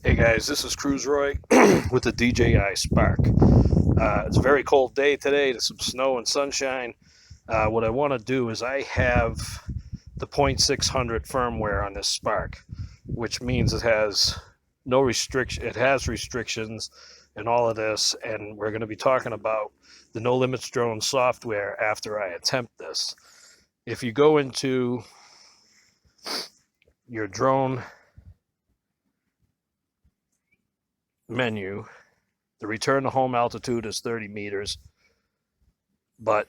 Hey guys, this is Cruise Roy with the DJI Spark. It's a very cold day today. There's some snow and sunshine. What I want to do is I have the 0.600 firmware on this Spark, which means it has no restriction. It has restrictions and all of this, and we're going to be talking about the No Limits drone software after I attempt this. If you go into your drone menu, the return to home altitude is 30 meters, but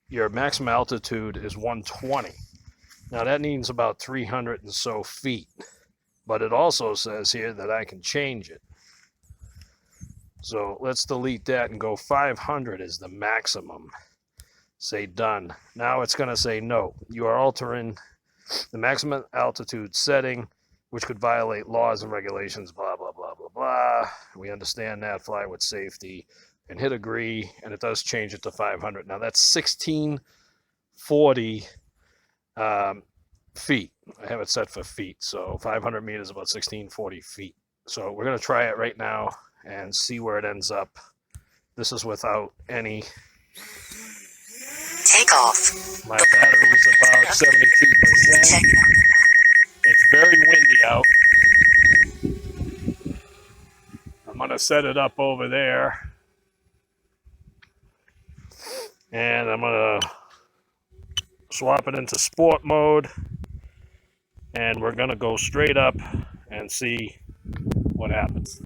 your maximum altitude is 120. Now that means about 300 and so feet, but it also says here that I can change it. So let's delete that and go 500 is the maximum. Say done. Now it's going to say no. You are altering the maximum altitude setting, which could violate laws and regulations, blah, blah, blah, blah, blah. We understand that. Fly with safety and hit agree, and it does change it to 500. Now that's 1640 feet. I have it set for feet, so 500 meters is about 1640 feet. So we're going to try it right now and see where it ends up. This is without any takeoff. My battery is about 72%. It's very windy out. I'm going to set it up over there. And I'm going to swap it into sport mode. And we're going to go straight up and see what happens.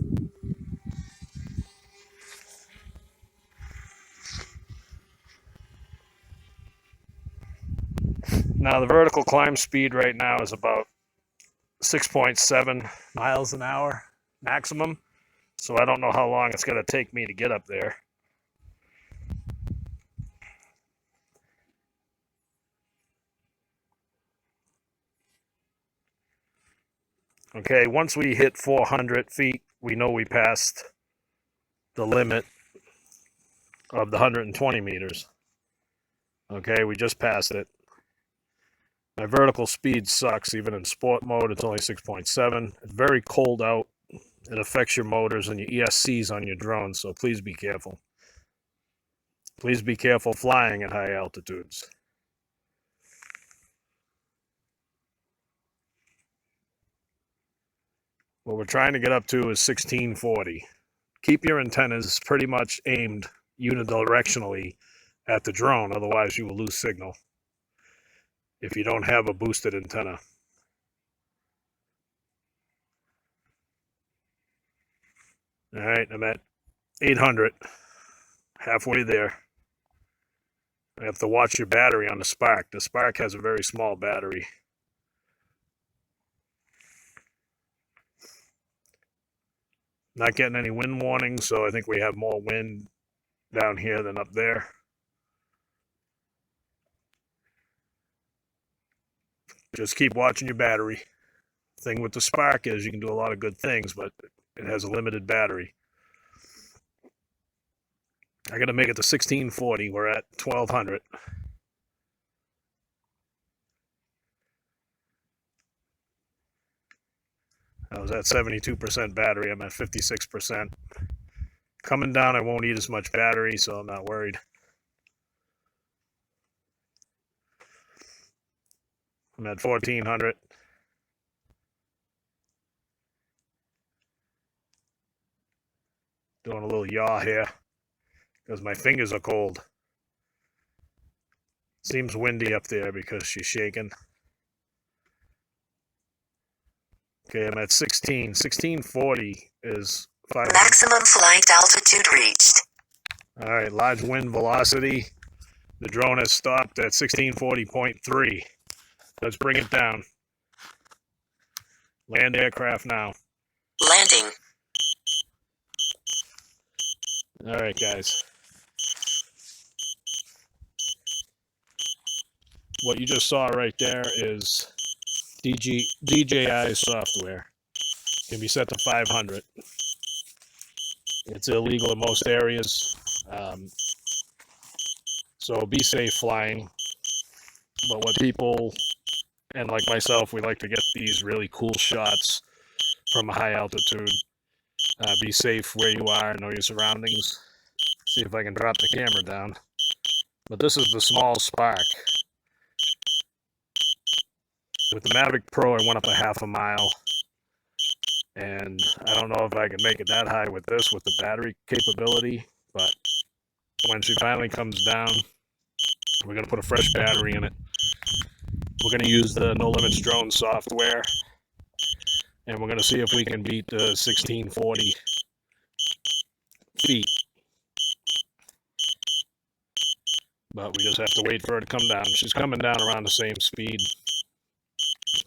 Now the vertical climb speed right now is about 6.7 miles an hour maximum. So I don't know how long it's going to take me to get up there. Okay, once we hit 400 feet, we know we passed the limit of the 120 meters. Okay, we just passed it. My vertical speed sucks. Even in sport mode, it's only 6.7. It's very cold out. It affects your motors and your ESCs on your drone, so please be careful. Please be careful flying at high altitudes. What we're trying to get up to is 1640. Keep your antennas pretty much aimed unidirectionally at the drone, otherwise you will lose signal if you don't have a boosted antenna. All right, I'm at 800, halfway there. I have to watch your battery on the Spark. The Spark has a very small battery. Not getting any wind warnings, so I think we have more wind down here than up there. Just keep watching your battery. The thing with the Spark is you can do a lot of good things, but it has a limited battery. I got to make it to 1640. We're at 1200. I was at 72% battery. I'm at 56%. Coming down, I won't need as much battery, so I'm not worried. I'm at 1400. Doing a little yaw here because my fingers are cold. Seems windy up there because she's shaking. Okay, I'm at 16. 1640 is 5. Maximum flight altitude reached. All right, large wind velocity. The drone has stopped at 1640.3. Let's bring it down. Land aircraft now. Landing. All right, guys. What you just saw right there is DJI software. It can be set to 500. It's illegal in most areas. So be safe flying. But what people, and like myself, we like to get these really cool shots from a high altitude. Be safe where you are, know your surroundings. See if I can drop the camera down. But this is the small Spark. With the Mavic Pro, I went up a half a mile. And I don't know if I can make it that high with this, with the battery capability. But when she finally comes down, we're going to put a fresh battery in it. We're going to use the No Limits drone software. And we're going to see if we can beat the 1640 feet. But we just have to wait for her to come down. She's coming down around the same speed.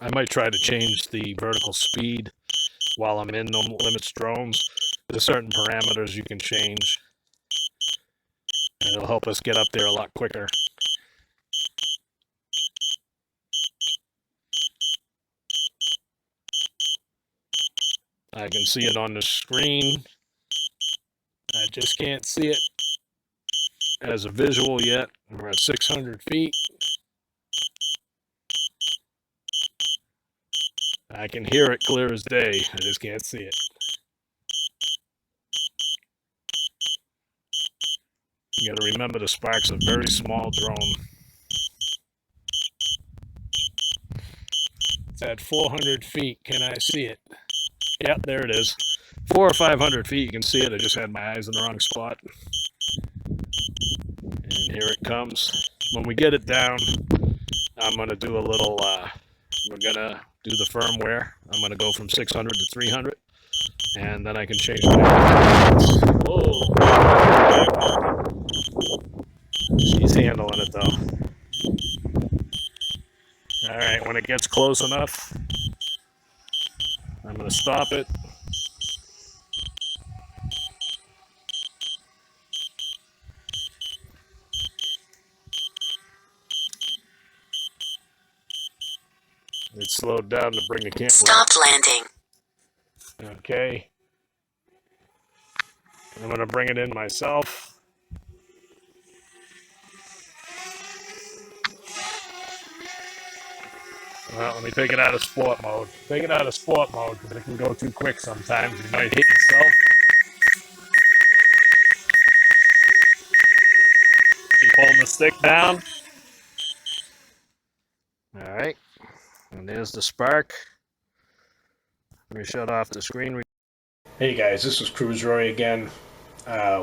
I might try to change the vertical speed while I'm in No Limits drones. There's certain parameters you can change. And it'll help us get up there a lot quicker. I can see it on the screen. I just can't see it as a visual yet. We're at 600 feet. I can hear it clear as day. I just can't see it. You gotta remember the Spark's a very small drone. It's at 400 feet. Can I see it? Yep, there it is. 400 or 500 feet, you can see it. I just had my eyes in the wrong spot. And here it comes. When we get it down, I'm going to do a little, we're going to do the firmware. I'm going to go from 600 to 300. And then I can change my... Whoa! She's handling it, though. Alright, when it gets close enough, I'm going to stop it. It slowed down to bring the camera. Stopped landing. Okay. I'm going to bring it in myself. Well, let me take it out of sport mode. Take it out of sport mode because it can go too quick sometimes. You might hit yourself. Keep holding the stick down. All right. And there's the Spark. Let me shut off the screen. Hey guys, this is Cruise Roy again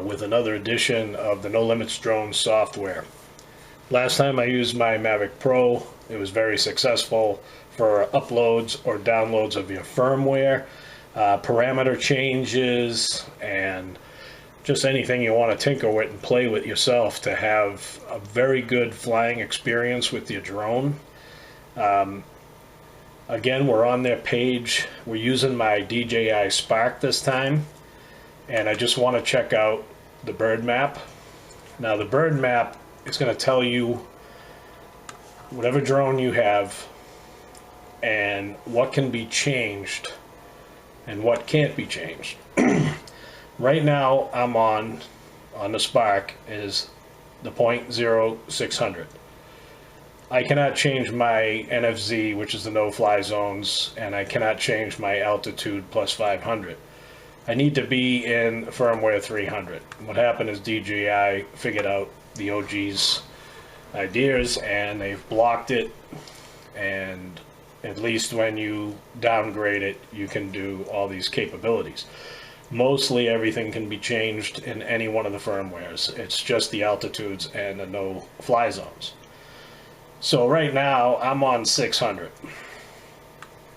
with another edition of the No Limits drone software. Last time I used my Mavic Pro, it was very successful for uploads or downloads of your firmware, parameter changes, and just anything you want to tinker with and play with yourself to have a very good flying experience with your drone. Again, we're on their page. We're using my DJI Spark this time, and I just want to check out the bird map. Now, the bird map is going to tell you whatever drone you have and what can be changed and what can't be changed. Right now, I'm on the Spark is the 0.0600. I cannot change my NFZ, which is the no-fly zones, and I cannot change my altitude plus 500. I need to be in firmware 300. What happened is DJI figured out the OG's ideas, and they've blocked it, and at least when you downgrade it, you can do all these capabilities. Mostly everything can be changed in any one of the firmwares. It's just the altitudes and the no-fly zones. So right now, I'm on 600.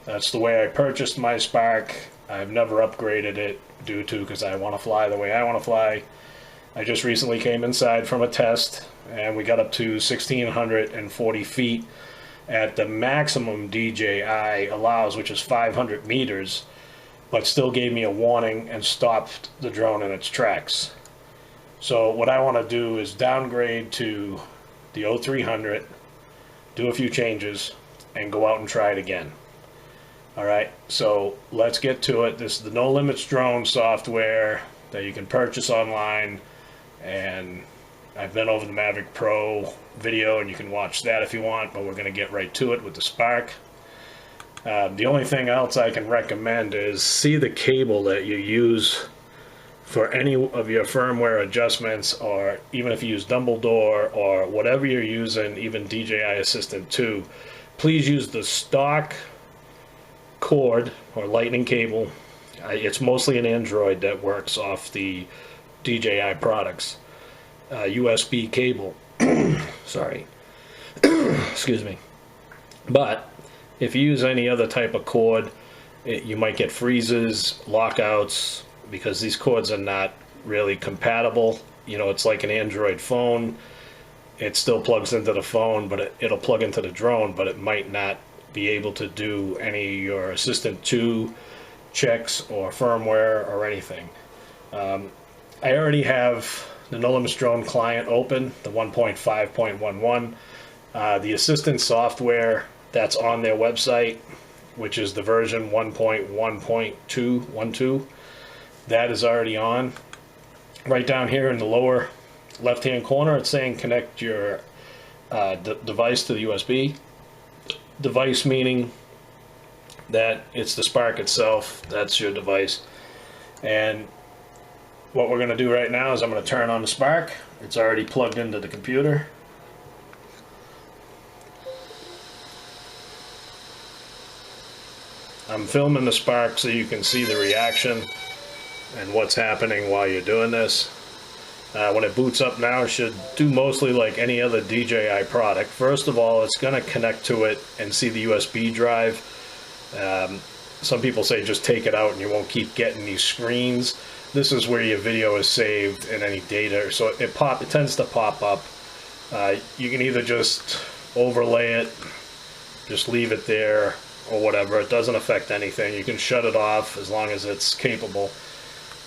That's the way I purchased my Spark. I've never upgraded it because I want to fly the way I want to fly. I just recently came inside from a test, and we got up to 1,640 feet at the maximum DJI allows, which is 500 meters, but still gave me a warning and stopped the drone in its tracks. So what I want to do is downgrade to the 0300, do a few changes, and go out and try it again. Alright, so let's get to it. This is the No Limits drone software that you can purchase online, and I've been over the Mavic Pro video, and you can watch that if you want, but we're going to get right to it with the Spark. The only thing else I can recommend is see the cable that you use for any of your firmware adjustments, or even if you use Dumbledore or whatever you're using, even DJI Assistant 2, please use the stock cord or lightning cable. It's mostly an Android that works off the DJI products. USB cable. Sorry. Excuse me. But if you use any other type of cord, you might get freezes, lockouts, because these cords are not really compatible. You know, it's like an Android phone. It still plugs into the phone, but it'll plug into the drone, but it might not be able to do any of your Assistant 2 checks or firmware or anything. I already have the No Limits Drone client open, the 1.5.11. The Assistant software that's on their website, which is the version 1.1.212, that is already on. Right down here in the lower left-hand corner, it's saying connect your device to the USB. Device meaning that it's the Spark itself, that's your device. And what we're going to do right now is I'm going to turn on the Spark. It's already plugged into the computer. I'm filming the Spark so you can see the reaction and what's happening while you're doing this. When it boots up now, it should do mostly like any other DJI product. First of all, it's going to connect to it and see the USB drive. Some people say just take it out and you won't keep getting these screens. This is where your video is saved and any data, so it tends to pop up. You can either just overlay it, just leave it there, or whatever. It doesn't affect anything. You can shut it off as long as it's capable.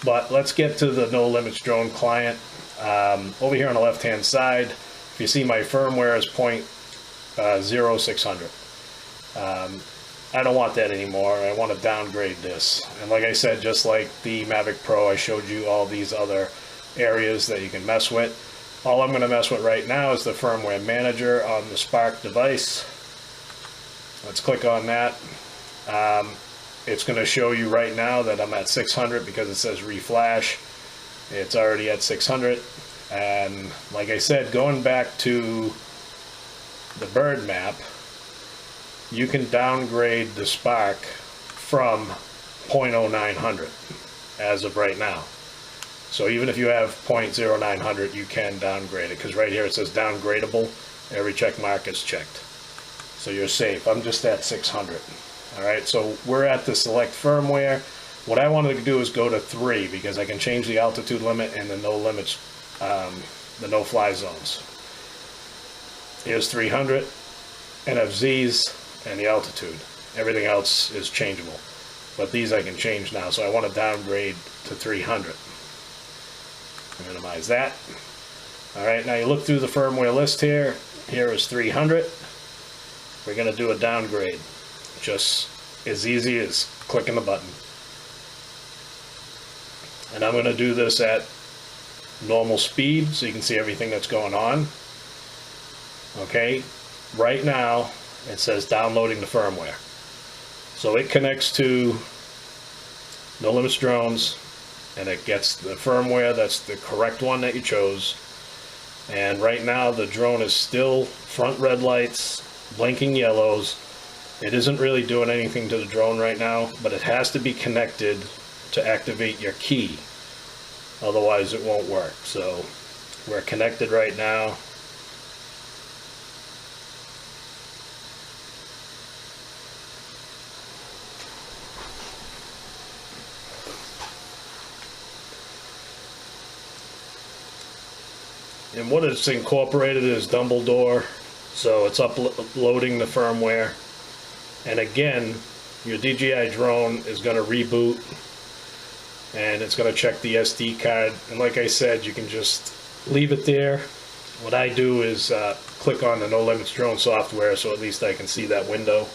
But let's get to the No Limits Drone client. Over here on the left hand side, if you see my firmware is 0.0600. I don't want that anymore. I want to downgrade this. And like I said, just like the Mavic Pro, I showed you all these other areas that you can mess with. All I'm going to mess with right now is the firmware manager on the Spark device. Let's click on that. It's going to show you right now that I'm at 600 because it says reflash. It's already at 600. And like I said, going back to the bird map, you can downgrade the Spark from 0.0900 as of right now. So even if you have 0.0900, you can downgrade it, because right here it says downgradable. Every check mark is checked. So you're safe. I'm just at 600. Alright, so we're at the select firmware. What I wanted to do is go to 3, because I can change the altitude limit and the no limits, the no-fly zones. Here's 300, NFZs, and the altitude. Everything else is changeable. But these I can change now, so I want to downgrade to 300. Minimize that. Alright, now you look through the firmware list here. Here is 300. We're going to do a downgrade. Just as easy as clicking the button. And I'm going to do this at normal speed so you can see everything that's going on. Okay, right now it says downloading the firmware. So it connects to No Limits Drones and it gets the firmware that's the correct one that you chose. And right now the drone is still front red lights, blinking yellows. It isn't really doing anything to the drone right now, but it has to be connected to activate your key. Otherwise it won't work. So we're connected right now. And what it's incorporated is Dumbledore, so it's uploading the firmware. And again, your DJI drone is going to reboot, and it's going to check the SD card. And like I said, you can just leave it there. What I do is click on the No Limits Drone software, so at least I can see that window.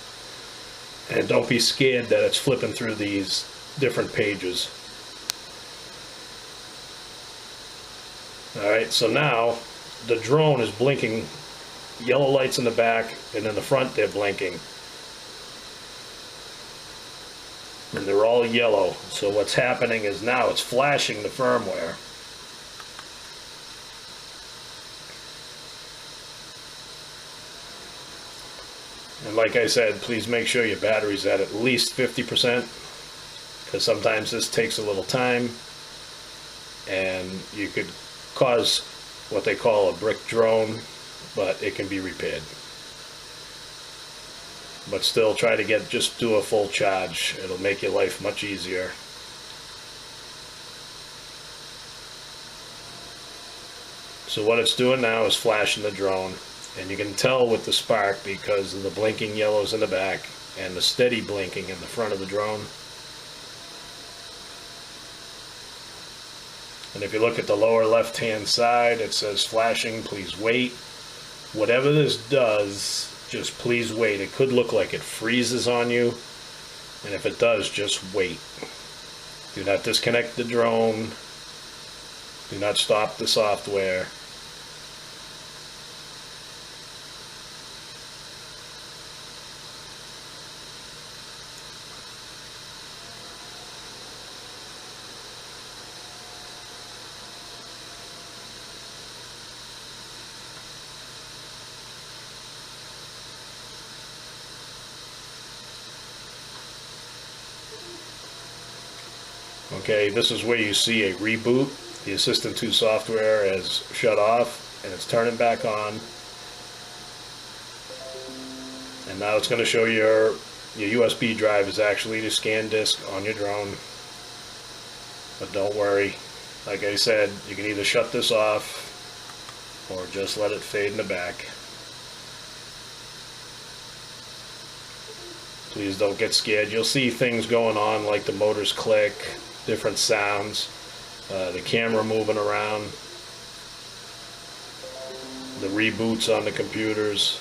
And don't be scared that it's flipping through these different pages. Alright, so now the drone is blinking yellow lights in the back, and in the front they're blinking. and they're all yellow. So what's happening is now it's flashing the firmware. And like I said, please make sure your battery's at least 50%, because sometimes this takes a little time and you could cause what they call a brick drone, but it can be repaired. But still, try to just do a full charge. It'll make your life much easier. So what it's doing now is flashing the drone, and you can tell with the spark because of the blinking yellows in the back and the steady blinking in the front of the drone. And if you look at the lower left hand side, it says flashing, please wait. Whatever this does, just please wait. It could look like it freezes on you, and if it does, just wait. Do not disconnect the drone. Do not stop the software. Okay, this is where you see a reboot. The Assistant 2 software has shut off and it's turning back on. And now it's going to show your USB drive is actually the scan disk on your drone. But don't worry, like I said, you can either shut this off or just let it fade in the back. Please don't get scared. You'll see things going on like the motors click, different sounds, the camera moving around, the reboots on the computers.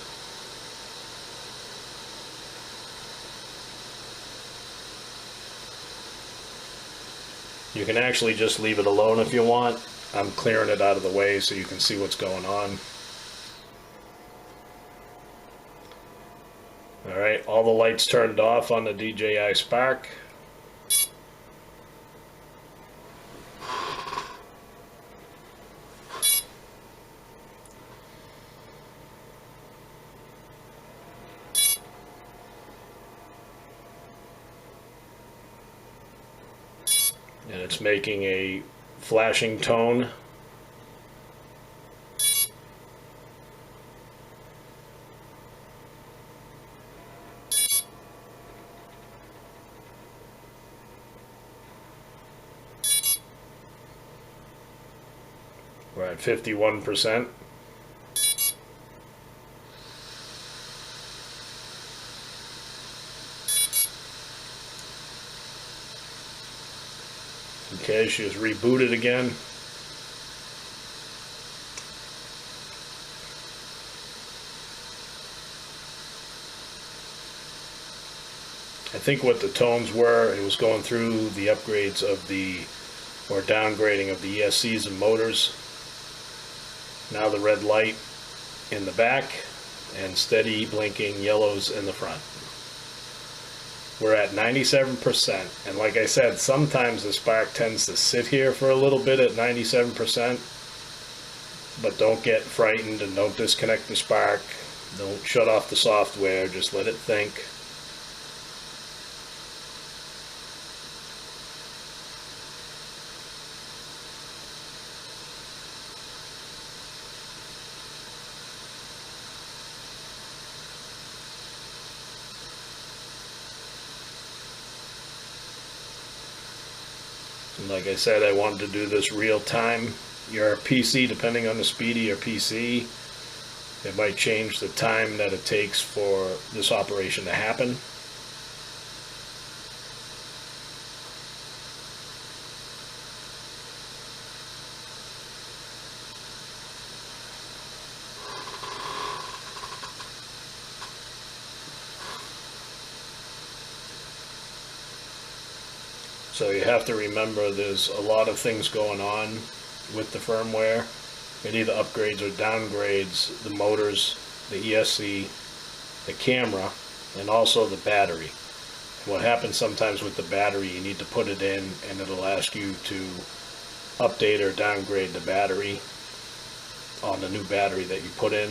You can actually just leave it alone if you want. I'm clearing it out of the way so you can see what's going on. Alright, all the lights turned off on the DJI Spark. And it's making a flashing tone. We're at 51%. Okay, she has rebooted again. I think what the tones were, it was going through the upgrades of or downgrading of the ESCs and motors. Now the red light in the back and steady blinking yellows in the front. We're at 97%, and like I said, sometimes the Spark tends to sit here for a little bit at 97%, but don't get frightened and don't disconnect the Spark. Don't shut off the software, just let it think. And like I said, I wanted to do this real time. Your PC, depending on the speed of your PC, it might change the time that it takes for this operation to happen. So you have to remember there's a lot of things going on with the firmware. It either upgrades or downgrades the motors, the ESC, the camera, and also the battery. What happens sometimes with the battery, you need to put it in and it'll ask you to update or downgrade the battery on the new battery that you put in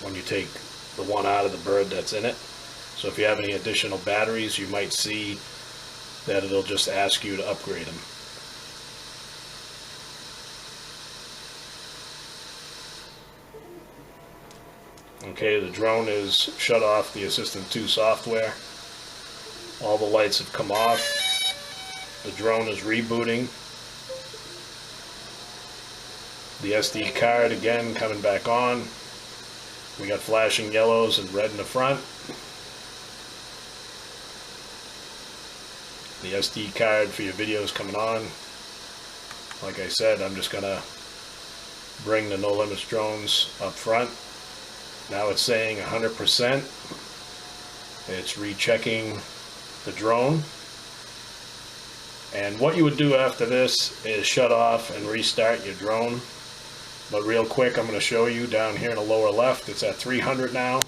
when you take the one out of the bird that's in it. So if you have any additional batteries, you might see that it'll just ask you to upgrade them. Okay, the drone is shut off the Assistant 2 software. All the lights have come off. The drone is rebooting. The SD card again coming back on. We got flashing yellows and red in the front. The SD card for your videos coming on. Like I said, I'm just gonna bring the No Limits drones up front. Now it's saying 100%. It's rechecking the drone. And what you would do after this is shut off and restart your drone. But real quick, I'm going to show you down here in the lower left. It's at 300 now.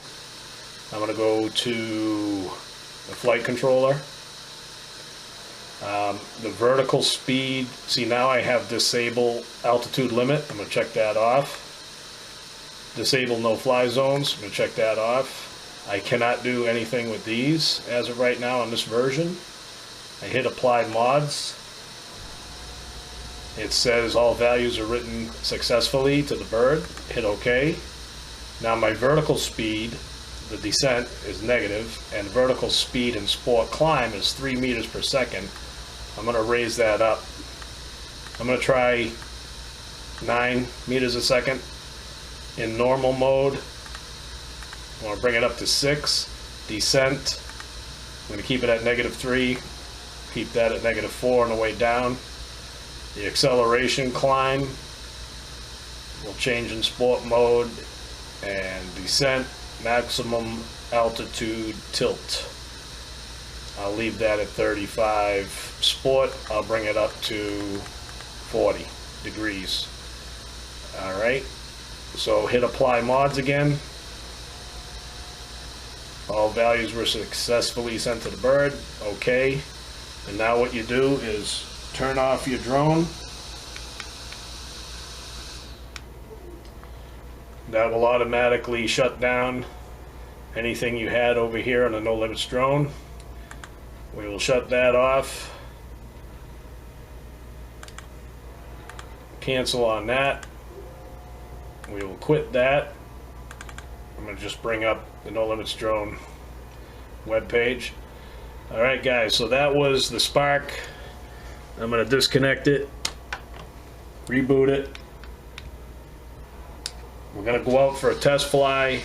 I'm going to go to the flight controller. The vertical speed, see now I have disable altitude limit. I'm going to check that off. Disable no fly zones. I'm going to check that off. I cannot do anything with these as of right now on this version. I hit apply mods. It says all values are written successfully to the bird. Hit OK. Now my vertical speed, the descent, is negative, and vertical speed in sport climb is 3 meters per second. I'm going to raise that up. I'm going to try 9 meters a second. In normal mode, I want to bring it up to 6. Descent, I'm going to keep it at -3. Keep that at -4 on the way down. The acceleration climb will change in sport mode, and descent, maximum altitude tilt. I'll leave that at 35. Sport, I'll bring it up to 40 degrees. Alright, so hit apply mods again. All values were successfully sent to the bird. Okay. And now what you do is turn off your drone. That will automatically shut down anything you had over here on the No Limits drone. We will shut that off. Cancel on that. We will quit that. I'm going to just bring up the No Limits drone webpage. Alright guys, so that was the Spark. I'm going to disconnect it, reboot it. We're going to go out for a test fly.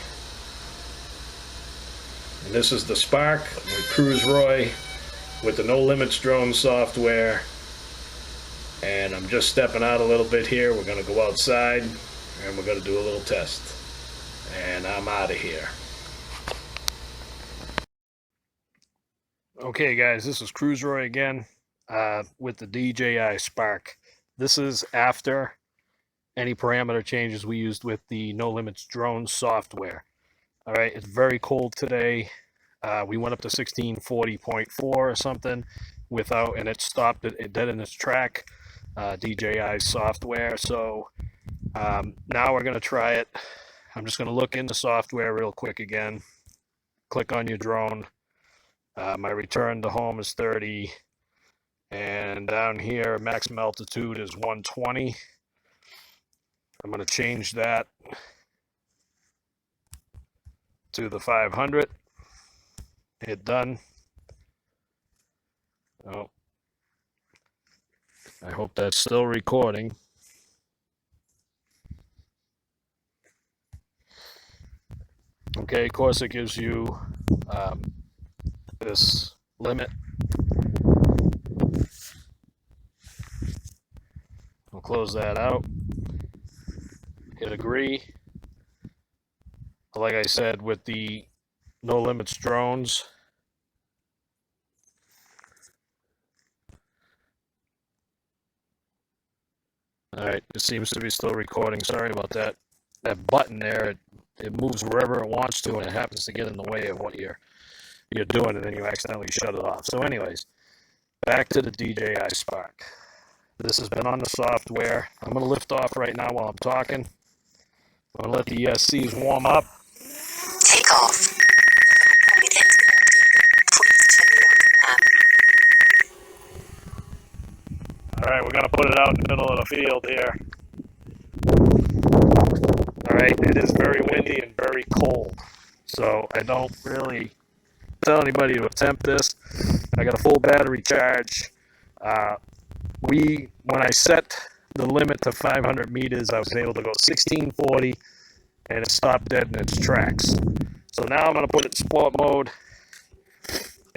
And this is the Spark with Cruise Roy with the No Limits drone software. And I'm just stepping out a little bit here. We're going to go outside and we're going to do a little test. And I'm out of here. Okay guys, this is Cruise Roy again with the DJI Spark. This is after any parameter changes we used with the No Limits drone software. Alright, it's very cold today. We went up to 1640.4 or something without, and it stopped it dead in its track. DJI software. So now we're going to try it. I'm just going to look into software real quick again. Click on your drone. My return to home is 30, and down here maximum altitude is 120. I'm going to change that to the 500. Hit done. Oh, I hope that's still recording. Okay, of course it gives you this limit. We'll close that out. Hit agree. Like I said, with the No Limits drones, alright, it seems to be still recording. Sorry about that. That button there, it moves wherever it wants to, and it happens to get in the way of what you're you're doing it and you accidentally shut it off. So anyways, back to the DJI Spark. This has been on the software. I'm going to lift off right now while I'm talking. I'm going to let the ESCs warm up. Take off. Please check it on the map. All right, we're going to put it out in the middle of the field here. All right, it is very windy and very cold, so I don't really tell anybody to attempt this. I got a full battery charge. When I set the limit to 500 meters, I was able to go 1640, and it stopped dead in its tracks. So now I'm going to put it in sport mode,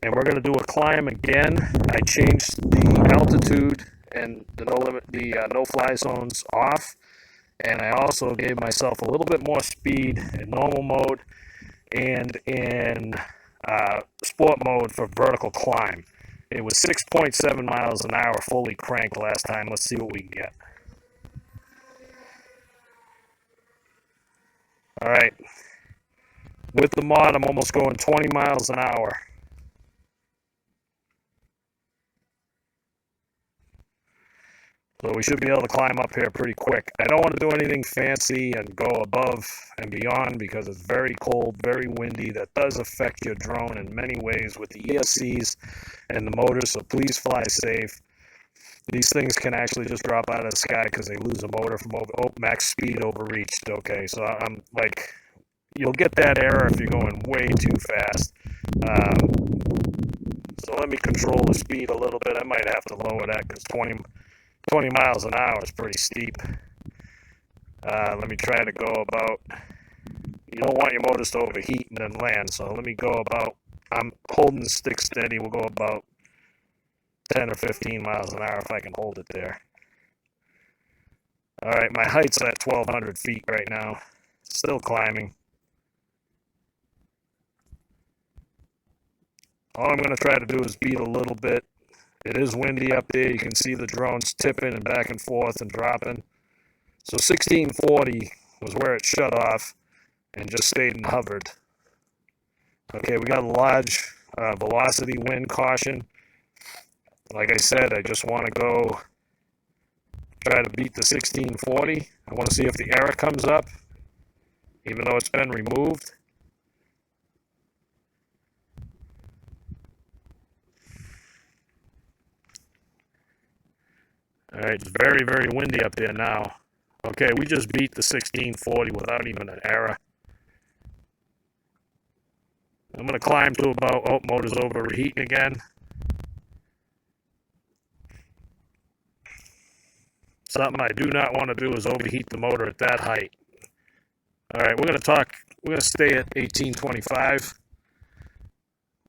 and we're going to do a climb again. I changed the altitude and the no-fly zones off, and I also gave myself a little bit more speed in normal mode and in sport mode for vertical climb. It was 6.7 miles an hour fully cranked last time. Let's see what we can get. All right. With the mod, I'm almost going 20 miles an hour. So we should be able to climb up here pretty quick. I don't want to do anything fancy and go above and beyond because it's very cold, very windy. That does affect your drone in many ways with the ESCs and the motors, so please fly safe. These things can actually just drop out of the sky because they lose a motor from max speed overreached. Okay, so I'm like, you'll get that error if you're going way too fast. So let me control the speed a little bit. I might have to lower that because 20 miles an hour is pretty steep. Let me try to go about, you don't want your motors to overheat and then land, so let me go about, I'm holding the stick steady, we'll go about 10 or 15 miles an hour if I can hold it there. Alright, my height's at 1,200 feet right now, still climbing. All I'm going to try to do is beat a little bit. It is windy up there. You can see the drones tipping and back and forth and dropping. So 1640 was where it shut off and just stayed and hovered. Okay, we got a large velocity wind caution. Like I said, I just want to go try to beat the 1640. I want to see if the error comes up, even though it's been removed. All right, it's very, very windy up there now. Okay, we just beat the 1640 without even an error. I'm going to climb to about, oh, motor's overheating again. Something I do not want to do is overheat the motor at that height. All right, we're going to stay at 1825.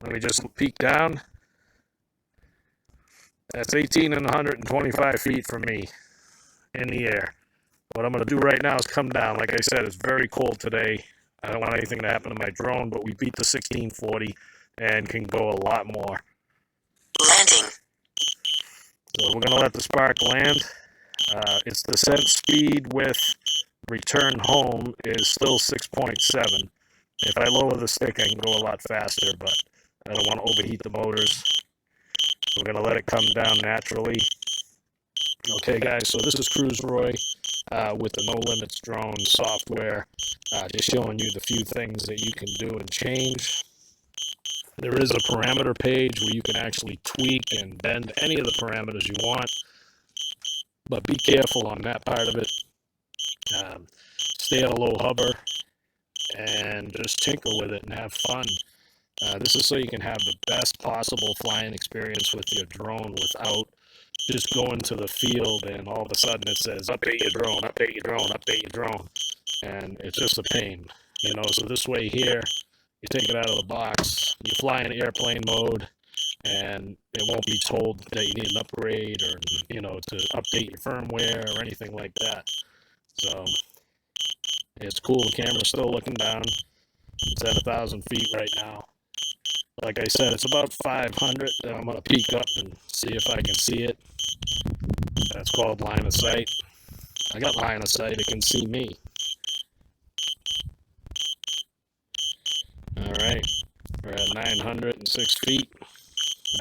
Let me just peek down. That's 18 and 125 feet from me in the air. What I'm going to do right now is come down. Like I said, it's very cold today. I don't want anything to happen to my drone, but we beat the 1640 and can go a lot more. Landing. So we're going to let the Spark land. Its descent speed with return home is still 6.7. If I lower the stick, I can go a lot faster, but I don't want to overheat the motors. We're going to let it come down naturally. Okay, guys, so this is Cruise Roy with the No Limits drone software, just showing you the few things that you can do and change. There is a parameter page where you can actually tweak and bend any of the parameters you want, but be careful on that part of it. Stay at a low hover and just tinker with it and have fun. This is so you can have the best possible flying experience with your drone without just going to the field and all of a sudden it says, update your drone, update your drone, update your drone. And it's just a pain, you know. So this way here, you take it out of the box, you fly in airplane mode, and it won't be told that you need an upgrade or, you know, to update your firmware or anything like that. So it's cool. The camera's still looking down. It's at 1,000 feet right now. Like I said, it's about 500. I'm going to peek up and see if I can see it. That's called line of sight. I got line of sight. It can see me. All right. We're at 906 feet.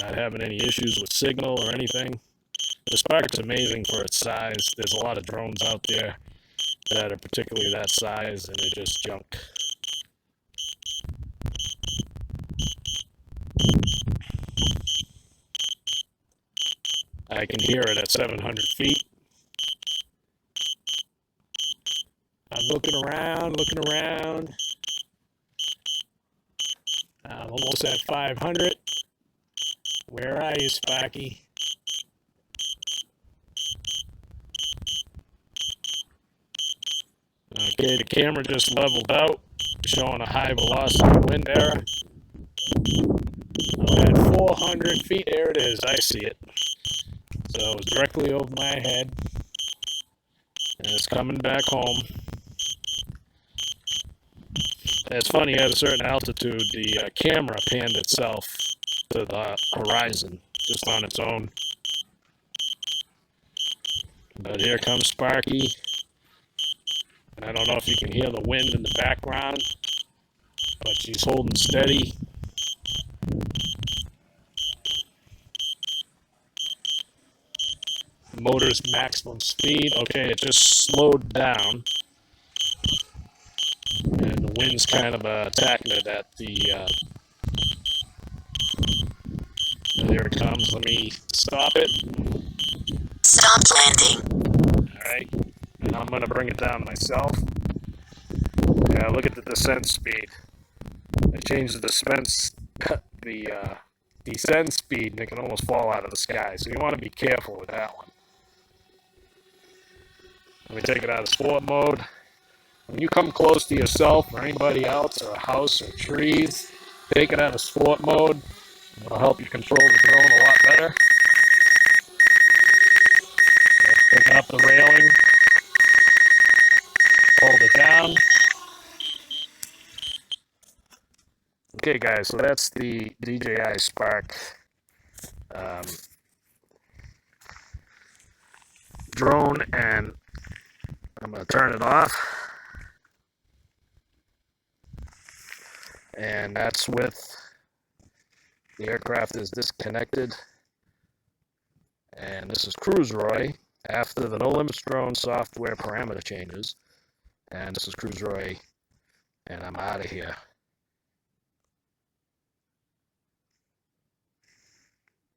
Not having any issues with signal or anything. The Spark's amazing for its size. There's a lot of drones out there that are particularly that size, and they're just junk. I can hear it at 700 feet. I'm looking around. I'm almost at 500. Where are you, Sparky? Okay, the camera just leveled out, showing a high velocity wind error. I'm at 400 feet. There it is. I see it. So it was directly over my head. And it's coming back home. And it's funny, at a certain altitude, the camera panned itself to the horizon, just on its own. But here comes Sparky. And I don't know if you can hear the wind in the background, but she's holding steady. Motor's maximum speed. Okay, it just slowed down. And the wind's kind of attacking it at the... there it comes. Let me stop it. Stop landing. Alright. And I'm going to bring it down myself. Yeah, look at the descent speed. I changed the descent speed, and it can almost fall out of the sky. So you want to be careful with that one. Let me take it out of sport mode. When you come close to yourself or anybody else or a house or trees, take it out of sport mode. It'll help you control the drone a lot better. Picking up the railing. Hold it down. Okay guys, so that's the DJI Spark drone, and I'm going to turn it off. And that's with the aircraft is disconnected. And this is CruiseRoy after the No Limits drone software parameter changes. And this is CruiseRoy, and I'm out of here.